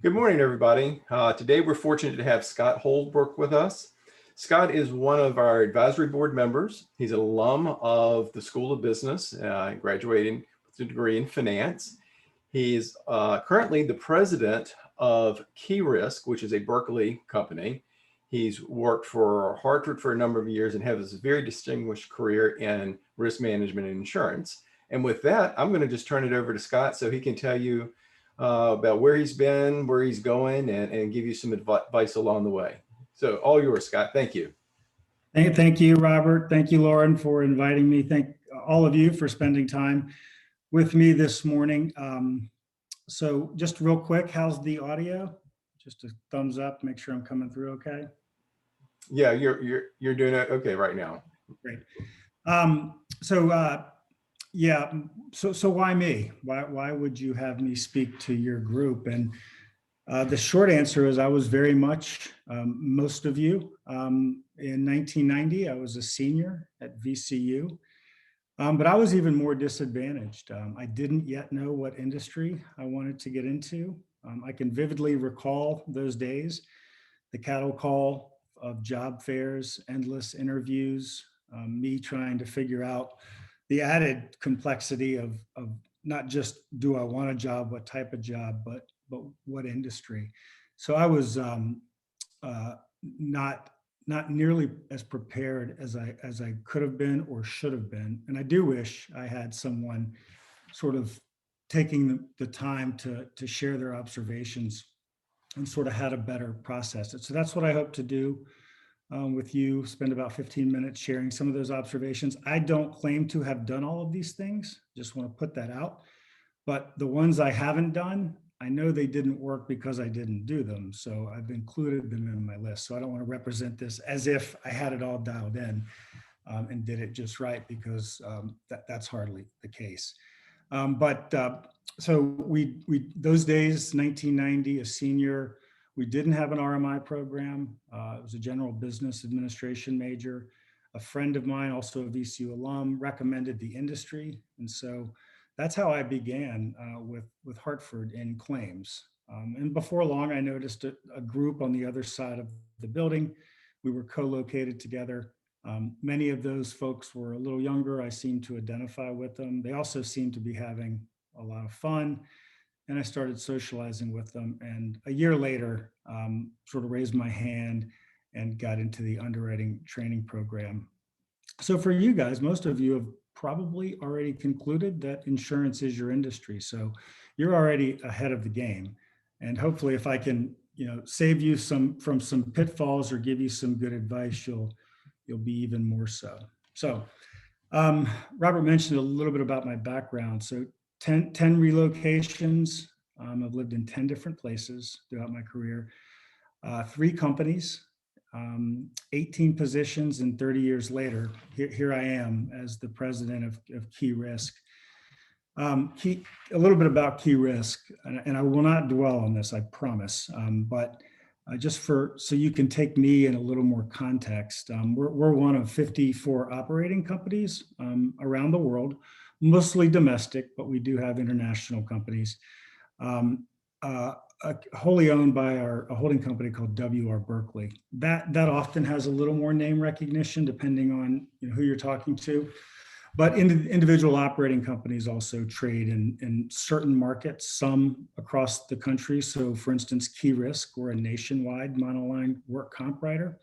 Good morning, everybody. Today we're fortunate to have Scott Holbrook with us. Scott is one of our advisory board members. He's an alum of the School of Business, graduating with a degree in finance. He's currently the president of Key Risk, which is a Berkeley company. He's worked for Hartford for a number of years and has a very distinguished career in risk management and insurance. And with that, I'm going to just turn it over to Scott so he can tell you about where he's been, where he's going, and give you some advice along the way. So all yours, Scott. Thank you. Thank you, Robert. Thank you, Lauren, for inviting me. Thank all of you for spending time with me this morning. So just real quick, how's the audio? Just a thumbs up, make sure I'm coming through okay. Yeah, you're doing it okay right now. Great. So why me? Why would you have me speak to your group? And the short answer is I was very much most of you. In 1990, I was a senior at VCU, but I was even more disadvantaged. I didn't yet know what industry I wanted to get into. I can vividly recall those days, the cattle call of job fairs, endless interviews, me trying to figure out the added complexity of not just do I want a job, what type of job, but what industry. So I was not nearly as prepared as I could have been or should have been. And I do wish I had someone sort of taking the time to share their observations and sort of had a better process it. So that's what I hope to do with you, spend about 15 minutes sharing some of those observations. I don't claim to have done all of these things, just want to put that out. But the ones I haven't done, I know they didn't work because I didn't do them. So I've included them in my list. So I don't want to represent this as if I had it all dialed in and did it just right, because that's hardly the case. So we those days, 1990, a senior, we didn't have an RMI program. It was a general business administration major. A friend of mine, also a VCU alum, recommended the industry. And so that's how I began with Hartford in claims. And before long, I noticed a group on the other side of the building. We were co-located together. Many of those folks were a little younger. I seemed to identify with them. They also seemed to be having a lot of fun. And I started socializing with them. And a year later, sort of raised my hand and got into the underwriting training program. So for you guys, most of you have probably already concluded that insurance is your industry. So you're already ahead of the game. And hopefully if I can, save you from some pitfalls or give you some good advice, you'll be even more so. So Robert mentioned a little bit about my background. So 10 relocations. I've lived in 10 different places throughout my career, 3 companies, 18 positions, and 30 years later, here I am as the president of Key Risk. A little bit about Key Risk, and I will not dwell on this, I promise, but just so you can take me in a little more context, we're one of 54 operating companies around the world, mostly domestic, but we do have international companies, wholly owned by a holding company called WR Berkeley. That often has a little more name recognition depending on who you're talking to. But individual operating companies also trade in certain markets, some across the country. So for instance, Key Risk, we're a nationwide monoline work comp writer.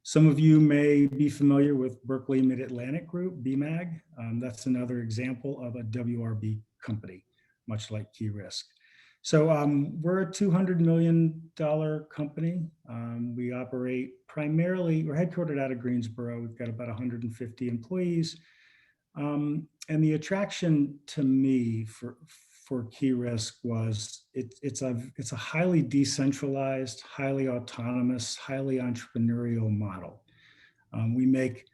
Some of you may be familiar with Berkeley Mid-Atlantic Group, BMAG. That's another example of a WRB company, much like Key Risk. So we're a $200 million company. We operate primarily, we're headquartered out of Greensboro. We've got about 150 employees. And the attraction to me for Key Risk was it's a highly decentralized, highly autonomous, highly entrepreneurial model. We make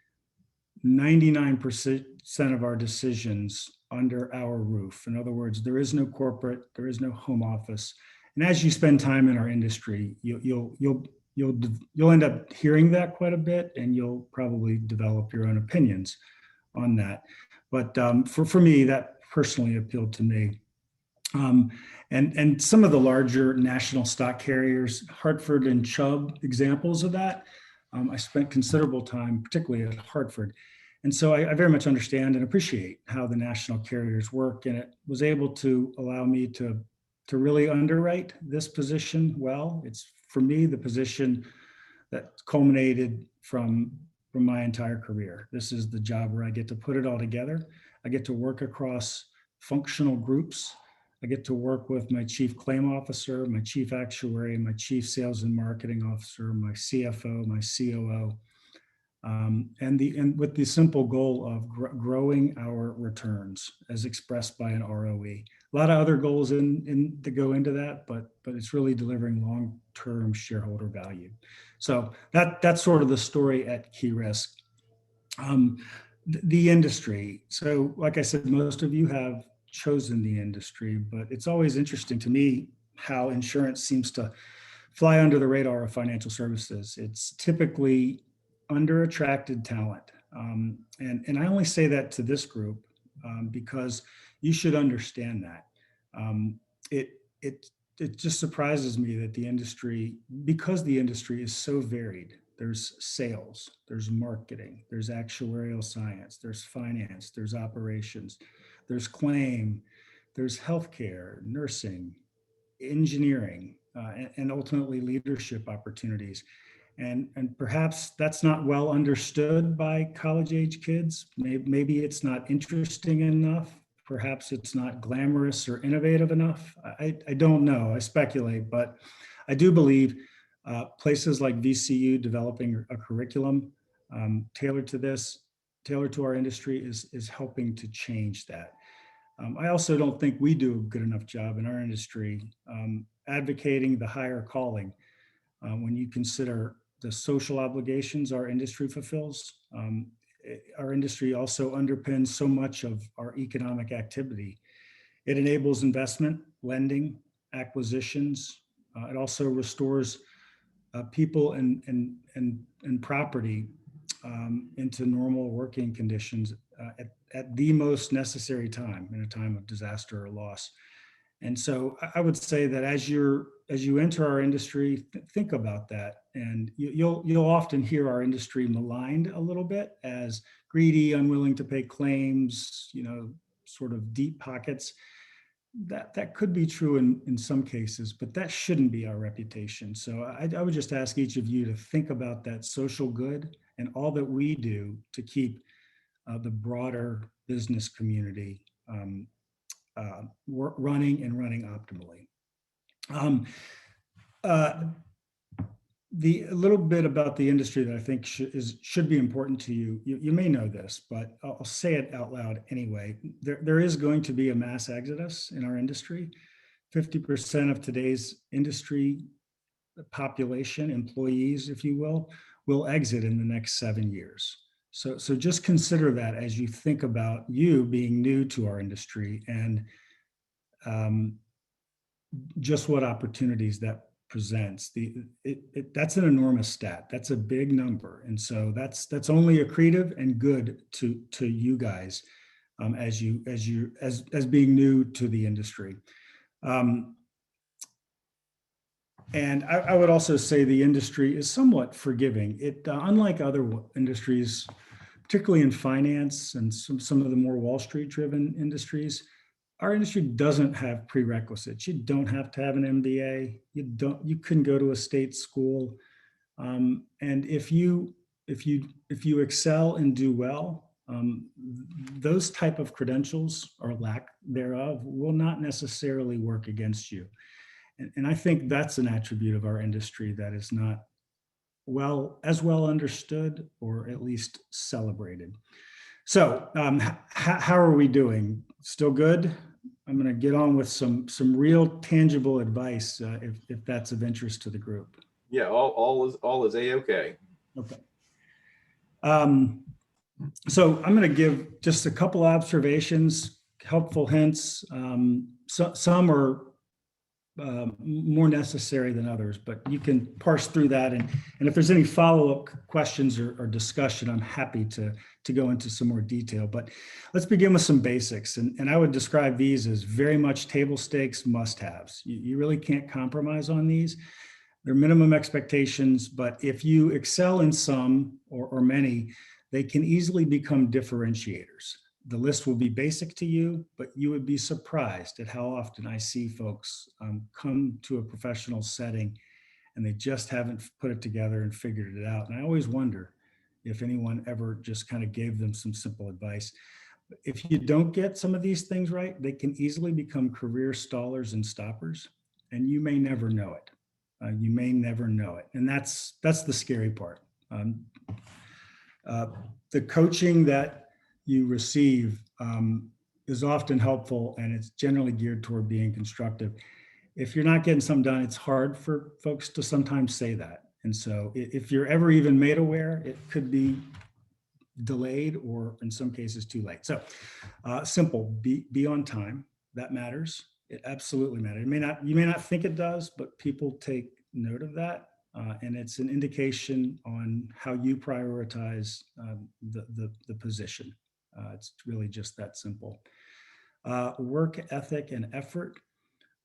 99% of our decisions under our roof. In other words, there is no corporate, there is no home office. And as you spend time in our industry, you'll end up hearing that quite a bit, and you'll probably develop your own opinions on that. But for me, that personally appealed to me. Um, and some of the larger national stock carriers, Hartford and Chubb, examples of that. I spent considerable time, particularly at Hartford. And so I very much understand and appreciate how the national carriers work. And it was able to allow me to really underwrite this position well. It's, for me, the position that culminated from my entire career. This is the job where I get to put it all together. I get to work across functional groups. I get to work with my chief claim officer, my chief actuary, my chief sales and marketing officer, my CFO, my COO, and with the simple goal of growing our returns as expressed by an ROE. A lot of other goals that go into that, but it's really delivering long-term shareholder value. So that's sort of the story at Key Risk. The industry. So, like I said, most of you have chosen the industry, but it's always interesting to me how insurance seems to fly under the radar of financial services. It's typically under attracted talent. And I only say that to this group because you should understand that. It, it, it just surprises me that the industry, because the industry is so varied, there's sales, there's marketing, there's actuarial science, there's finance, there's operations, there's claim, there's healthcare, nursing, engineering, and ultimately leadership opportunities. And perhaps that's not well understood by college age kids. Maybe it's not interesting enough. Perhaps it's not glamorous or innovative enough. I don't know. I speculate, but I do believe places like VCU developing a curriculum tailored to this, tailored to our industry is helping to change that. I also don't think we do a good enough job in our industry advocating the higher calling when you consider the social obligations our industry fulfills. Our industry also underpins so much of our economic activity. It enables investment, lending, acquisitions. It also restores people and property into normal working conditions at the most necessary time, in a time of disaster or loss. And so I would say that as you enter our industry, think about that. And you'll often hear our industry maligned a little bit as greedy, unwilling to pay claims, sort of deep pockets. That could be true in some cases, but that shouldn't be our reputation. So I would just ask each of you to think about that social good and all that we do to keep the broader business community running optimally. A little bit about the industry that I think should be important to you. You may know this, but I'll say it out loud anyway. There is going to be a mass exodus in our industry. 50% of today's industry population, employees, if you will exit in the next 7 years. So just consider that as you think about you being new to our industry and just what opportunities that presents. That's an enormous stat. That's a big number, and so that's only accretive and good to you guys as being new to the industry. And I would also say the industry is somewhat forgiving. It unlike other industries, particularly in finance and some of the more Wall Street driven industries, our industry doesn't have prerequisites. You don't have to have an MBA. You couldn't go to a state school. And if you excel and do well, those type of credentials or lack thereof will not necessarily work against you. And I think that's an attribute of our industry that is not as well understood or at least celebrated. So how are we doing? Still good? I'm going to get on with some real tangible advice if that's of interest to the group. Yeah, all is a-okay. Okay. So I'm going to give just a couple observations, helpful hints. Some are more necessary than others, but you can parse through that. And if there's any follow-up questions or discussion, I'm happy to go into some more detail. But let's begin with some basics. And I would describe these as very much table stakes must-haves. You really can't compromise on these. They're minimum expectations, but if you excel in some or many, they can easily become differentiators. The list will be basic to you, but you would be surprised at how often I see folks come to a professional setting and they just haven't put it together and figured it out. And I always wonder if anyone ever just kind of gave them some simple advice. If you don't get some of these things right, they can easily become career stallers and stoppers, and you may never know it. You may never know it. And that's the scary part. The coaching that you receive is often helpful, and it's generally geared toward being constructive. If you're not getting something done, it's hard for folks to sometimes say that. And so if you're ever even made aware, it could be delayed or in some cases too late. So simple, be on time. That matters. It absolutely matters. You may not think it does, but people take note of that. And it's an indication on how you prioritize the position. It's really just that simple. Work ethic and effort.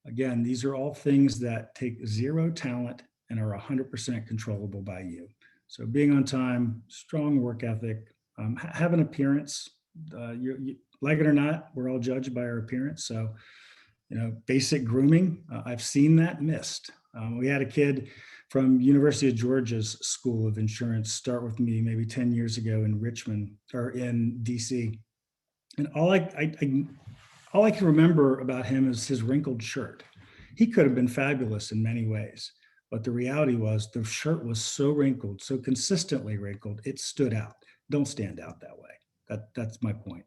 Again, these are all things that take zero talent and are 100% controllable by you. So being on time, strong work ethic, have an appearance. Like it or not, we're all judged by our appearance. So, basic grooming, I've seen that missed. We had a kid from University of Georgia's School of Insurance start with me maybe 10 years ago in Richmond or in DC. And all I can remember about him is his wrinkled shirt. He could have been fabulous in many ways, but the reality was the shirt was so wrinkled, so consistently wrinkled, it stood out. Don't stand out that way. That's my point.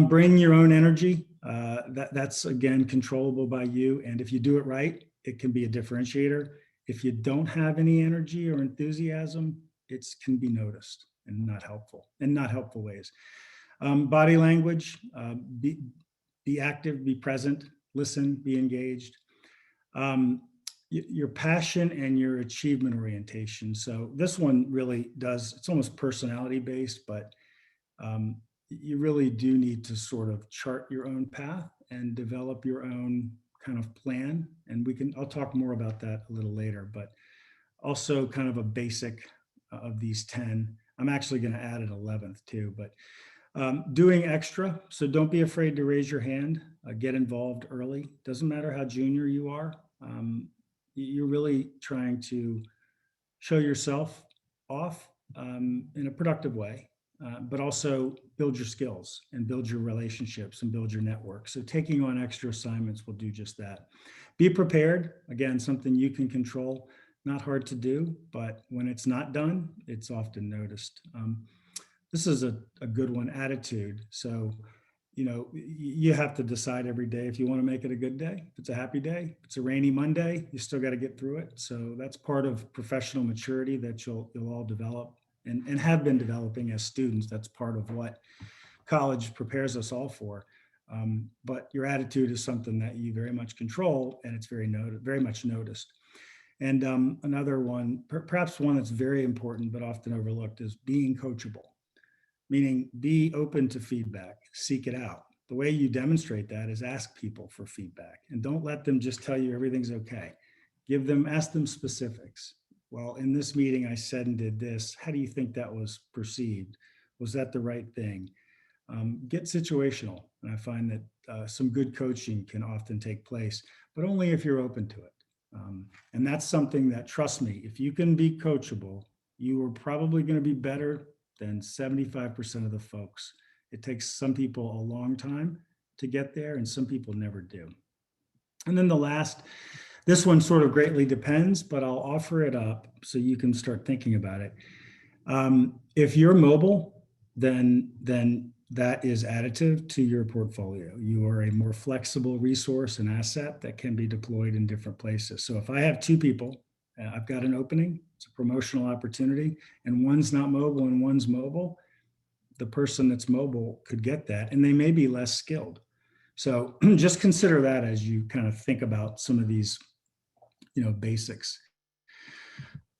Bring your own energy. That's again controllable by you. And if you do it right, it can be a differentiator. If you don't have any energy or enthusiasm, it can be noticed and not helpful ways. Body language, be active, be present, listen, be engaged. Your passion and your achievement orientation. So this one really it's almost personality based, but you really do need to sort of chart your own path and develop your own kind of plan. And I'll talk more about that a little later, but also kind of a basic of these 10. I'm actually going to add an 11th too, but doing extra. So don't be afraid to raise your hand, get involved early. Doesn't matter how junior you are. You're really trying to show yourself off in a productive way, but also build your skills and build your relationships and build your network. So taking on extra assignments will do just that. Be prepared. Again, something you can control. Not hard to do, but when it's not done, it's often noticed. This is a good one, attitude. So, you have to decide every day if you want to make it a good day. If it's a happy day, if it's a rainy Monday, you still got to get through it. So that's part of professional maturity that you'll all develop and have been developing as students. That's part of what college prepares us all for. But your attitude is something that you very much control, and it's very much noticed. And another one, perhaps one that's very important but often overlooked, is being coachable. Meaning be open to feedback, seek it out. The way you demonstrate that is ask people for feedback, and don't let them just tell you everything's okay. Ask them specifics. Well, in this meeting, I said and did this. How do you think that was perceived? Was that the right thing? Get situational. And I find that some good coaching can often take place, but only if you're open to it. And that's something that, trust me, if you can be coachable, you are probably going to be better than 75% of the folks. It takes some people a long time to get there, and some people never do. And then this one sort of greatly depends, but I'll offer it up so you can start thinking about it. If you're mobile, then that is additive to your portfolio. You are a more flexible resource and asset that can be deployed in different places. So if I have two people, I've got an opening, it's a promotional opportunity, and one's not mobile and one's mobile, the person that's mobile could get that, and they may be less skilled. So just consider that as you kind of think about some of these, basics.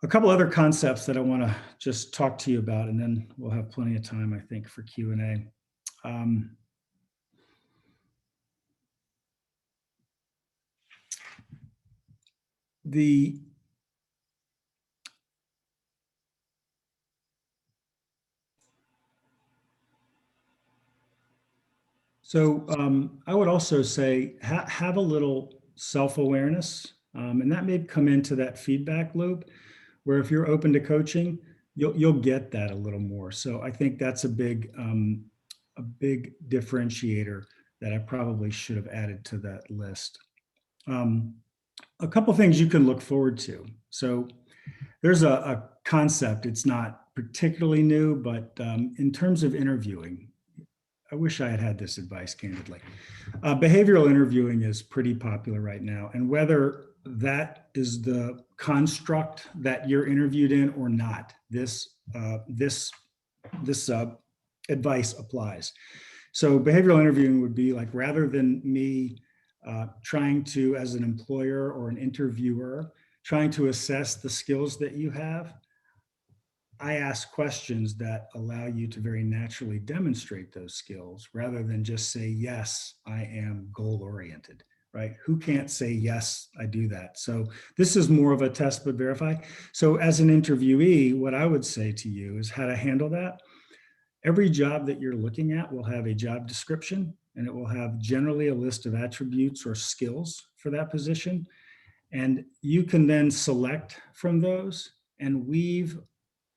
A couple other concepts that I want to just talk to you about, and then we'll have plenty of time, I think, for Q&A. I would also say have a little self-awareness, and that may come into that feedback loop where if you're open to coaching, you'll get that a little more. So I think that's a big differentiator that I probably should have added to that list. A couple things you can look forward to. So there's a concept. It's not particularly new, but in terms of interviewing, I wish I had had this advice, candidly. Behavioral interviewing is pretty popular right now. And whether that is the construct that you're interviewed in or not, this advice applies. So behavioral interviewing would be like, rather than me trying to, as an employer or an interviewer, trying to assess the skills that you have, I ask questions that allow you to very naturally demonstrate those skills rather than just say, yes, I am goal oriented, right? Who can't say, yes, I do that? So this is more of a test but verify. So as an interviewee, what I would say to you is how to handle that. Every job that you're looking at will have a job description, and it will have generally a list of attributes or skills for that position. And you can then select from those and weave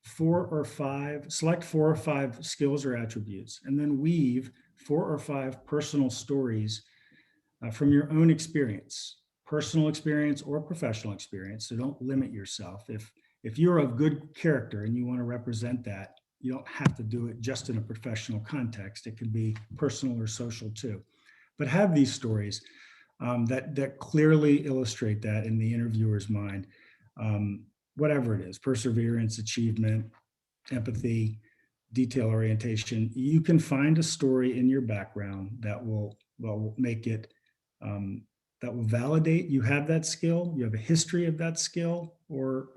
select 4 or 5 skills or attributes, and then weave 4 or 5 personal stories from your own experience, personal experience or professional experience. So don't limit yourself. If you're of good character and you want to represent that, you don't have to do it just in a professional context. It can be personal or social too. But have these stories that clearly illustrate that in the interviewer's mind. Whatever it is, perseverance, achievement, empathy, detail orientation, you can find a story in your background that will make it, that will validate you have that skill, you have a history of that skill or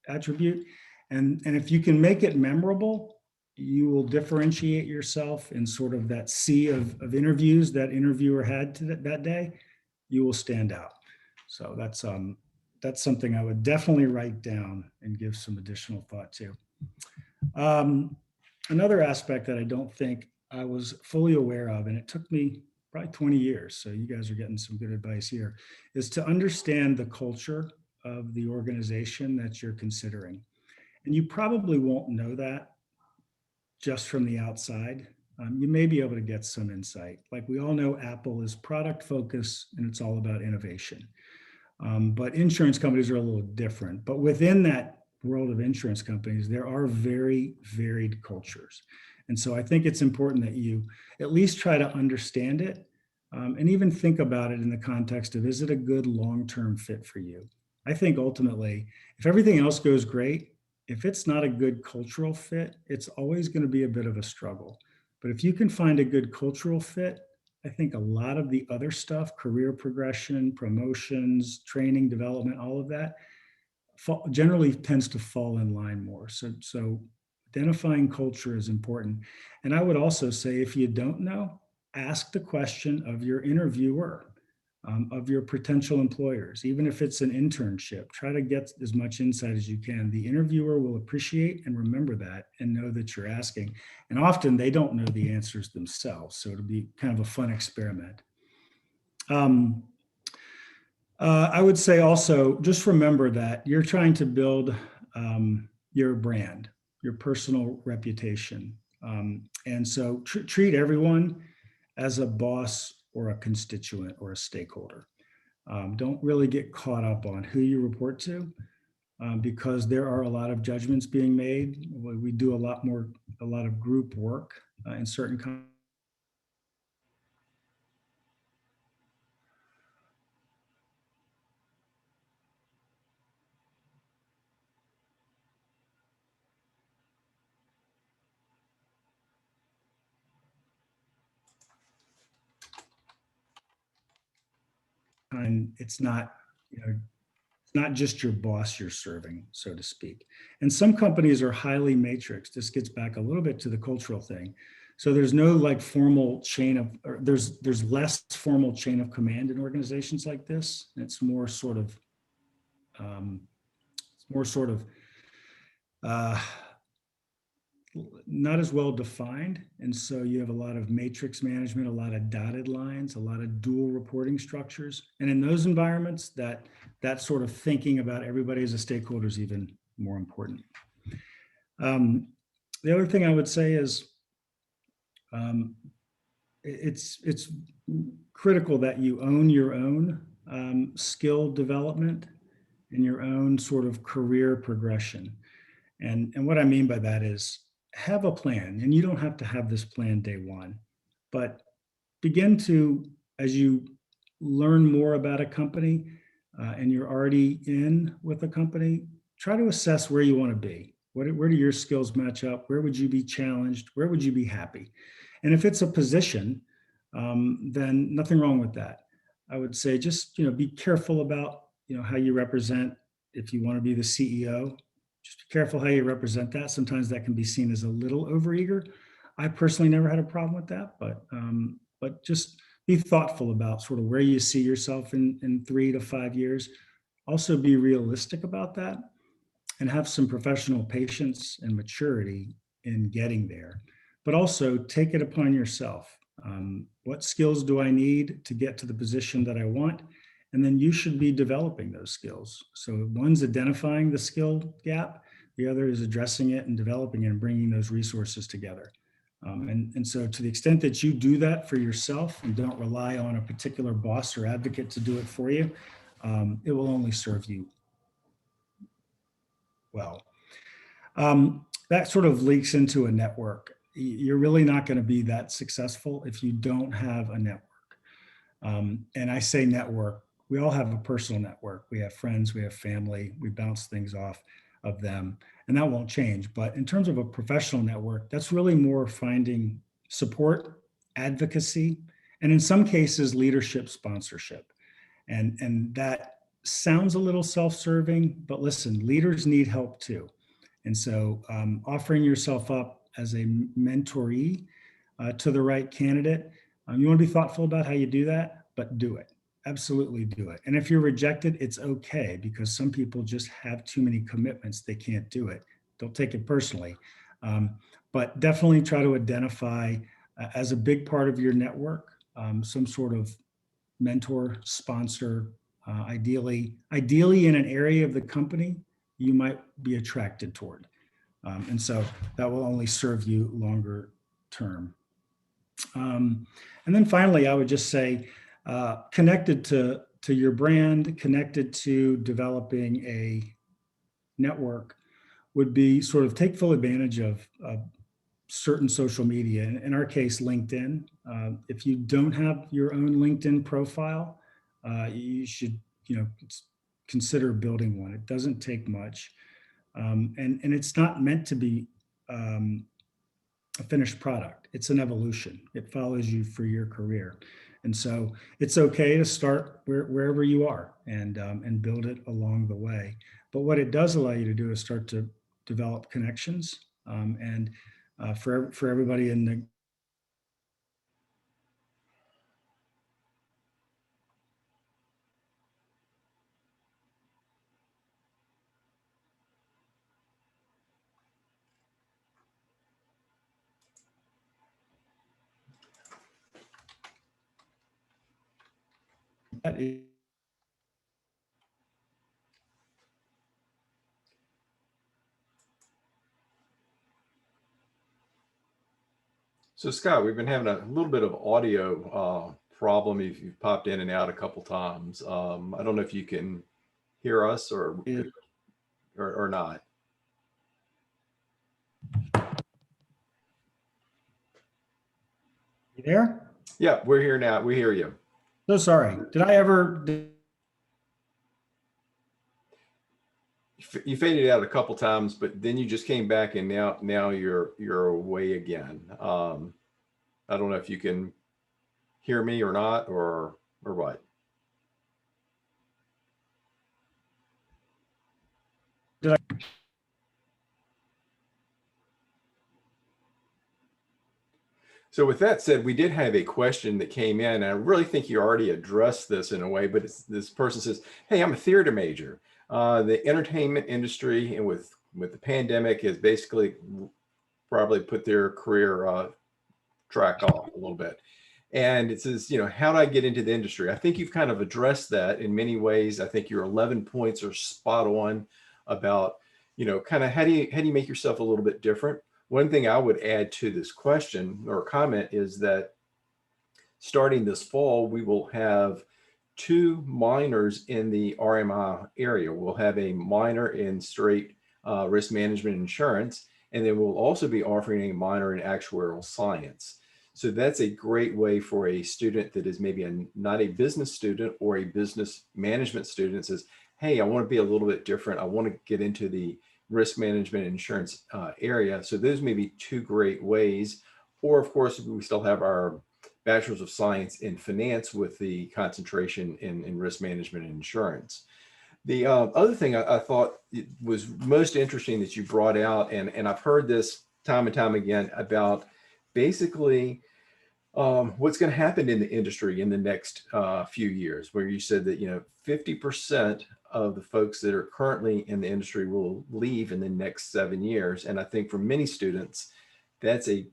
attribute. And if you can make it memorable, you will differentiate yourself in sort of that sea of interviews that interviewer had that day. You will stand out. So that's something I would definitely write down and give some additional thought to. Another aspect that I don't think I was fully aware of, and it took me probably 20 years, so you guys are getting some good advice here, is to understand the culture of the organization that you're considering. And you probably won't know that just from the outside. You may be able to get some insight. Like we all know Apple is product focused and it's all about innovation. But insurance companies are a little different. But within that world of insurance companies, there are very varied cultures. And so I think it's important that you at least try to understand it and even think about it in the context of, is it a good long-term fit for you? I think ultimately, if everything else goes great, if it's not a good cultural fit, it's always going to be a bit of a struggle. But if you can find a good cultural fit, I think a lot of the other stuff, career progression, promotions, training, development, all of that generally tends to fall in line more. So identifying culture is important. And I would also say, if you don't know, ask the question of your interviewer, of your potential employers. Even if it's an internship, try to get as much insight as you can. The interviewer will appreciate and remember that and know that you're asking. And often they don't know the answers themselves. So it'll be kind of a fun experiment. I would say also, just remember that you're trying to build your brand, your personal reputation. And so treat everyone as a boss or a constituent or a stakeholder. Don't really get caught up on who you report to because there are a lot of judgments being made. We do a lot of group work in certain companies. and it's not, it's not just your boss you're serving, so to speak. And some companies are highly matrixed. This gets back a little bit to the cultural thing. So there's no like formal chain of, or there's less formal chain of command in organizations like this. It's more sort of, it's more sort of not as well defined. And so you have a lot of matrix management, a lot of dotted lines, a lot of dual reporting structures. And in those environments, that sort of thinking about everybody as a stakeholder is even more important. The other thing I would say is it's critical that you own your own skill development and your own sort of career progression. And what I mean by that is have a plan, and you don't have to have this plan day one, but begin to, as you learn more about a company and you're already in with a company, try to assess where you want to be. Where do your skills match up? Where would you be challenged? Where would you be happy? And if it's a position, then nothing wrong with that. I would say just, be careful about, how you represent. If you want to be the CEO, just be careful how you represent that. Sometimes that can be seen as a little overeager. I personally never had a problem with that, but just be thoughtful about sort of where you see yourself in 3 to 5 years. Also be realistic about that and have some professional patience and maturity in getting there, but also take it upon yourself. What skills do I need to get to the position that I want? And then you should be developing those skills. So one's identifying the skill gap, the other is addressing it and developing it and bringing those resources together. And so to the extent that you do that for yourself and don't rely on a particular boss or advocate to do it for you, it will only serve you well. That sort of leaks into a network. You're really not going to be that successful if you don't have a network. And I say network, we all have a personal network. We have friends, we have family, we bounce things off of them, and that won't change. But in terms of a professional network, that's really more finding support, advocacy, and in some cases, leadership sponsorship. And that sounds a little self-serving, but listen, leaders need help too. And so offering yourself up as a mentoree to the right candidate, you want to be thoughtful about how you do that, but do it. Absolutely do it. And if you're rejected, it's okay, because some people just have too many commitments. They can't do it. Don't take it personally. But definitely try to identify as a big part of your network, some sort of mentor, sponsor, ideally in an area of the company you might be attracted toward. And so that will only serve you longer term. And then finally, I would just say, connected to your brand, connected to developing a network would be sort of take full advantage of certain social media. In our case, LinkedIn. If you don't have your own LinkedIn profile, you should, consider building one. It doesn't take much. And it's not meant to be a finished product. It's an evolution. It follows you for your career. And so it's okay to start wherever you are and build it along the way. But what it does allow you to do is start to develop connections. And for everybody in the that is, So Scott, we've been having a little bit of audio problem. You've popped in and out a couple times. I don't know if you can hear us or not. you there? Yeah, we're here now. We hear you. So sorry. Did I ever? You faded out a couple times, but then you just came back, and now you're away again. I don't know if you can hear me or not, or what. did I? So with that said, we did have a question that came in, and I really think you already addressed this in a way, but this person says, hey, I'm a theater major. The entertainment industry and with the pandemic has basically probably put their career track off a little bit. And it says, how do I get into the industry? I think you've kind of addressed that in many ways. I think your 11 points are spot on about, kind of how do you make yourself a little bit different? One thing I would add to this question or comment is that starting this fall, we will have 2 minors in the RMI area. We'll have a minor in straight risk management and insurance, and then we'll also be offering a minor in actuarial science. So that's a great way for a student that is maybe not a business student or a business management student that says, hey, I want to be a little bit different. I want to get into the risk management and insurance area. So those may be 2 great ways. Or of course, we still have our Bachelor's of Science in Finance with the concentration in risk management and insurance. The other thing I thought it was most interesting that you brought out, and I've heard this time and time again about basically what's going to happen in the industry in the next few years, where you said that 50% of the folks that are currently in the industry will leave in the next 7 years. And I think for many students, that's a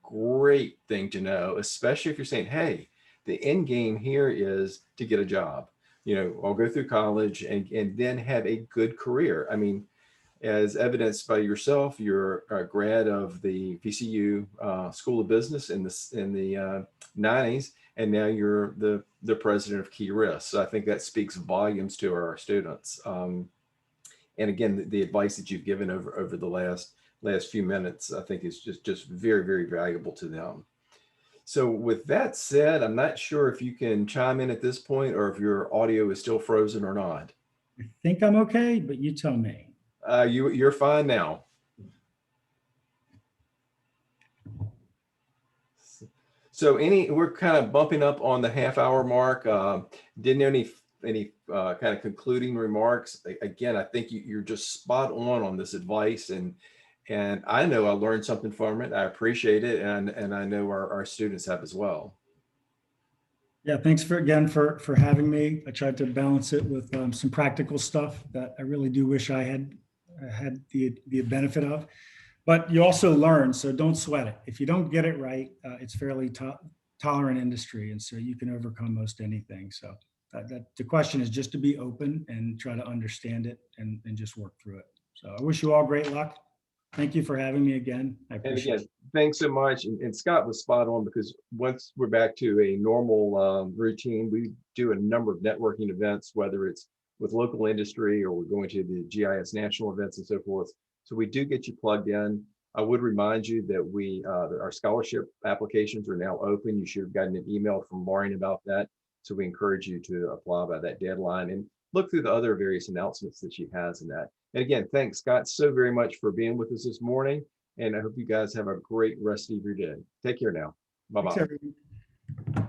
great thing to know, especially if you're saying, hey, the end game here is to get a job. I'll go through college and then have a good career. I mean, as evidenced by yourself, you're a grad of the VCU School of Business in the 90s, and now you're the president of Key Risk. So I think that speaks volumes to our students. And again, the advice that you've given over the last few minutes, I think is just very, very valuable to them. So with that said, I'm not sure if you can chime in at this point or if your audio is still frozen or not. I think I'm okay, but you tell me. You're fine now. So we're kind of bumping up on the half-hour mark. Didn't know any kind of concluding remarks. Again, I think you're just spot on this advice, and I know I learned something from it. I appreciate it, and I know our students have as well. Yeah, thanks for having me. I tried to balance it with some practical stuff that I really do wish I had the benefit of. But you also learn, so don't sweat it. If you don't get it right, it's fairly tolerant industry, and so you can overcome most anything. So the question is just to be open and try to understand it and just work through it. So I wish you all great luck. Thank you for having me again. I appreciate it. Thanks so much. And Scott was spot on, because once we're back to a normal routine, we do a number of networking events, whether it's with local industry or we're going to the GIS national events and so forth. So we do get you plugged in. I would remind you that our scholarship applications are now open. You should have gotten an email from Lauren about that. So we encourage you to apply by that deadline and look through the other various announcements that she has in that. And again, thanks, Scott, so very much for being with us this morning. And I hope you guys have a great rest of your day. Take care now. Bye-bye.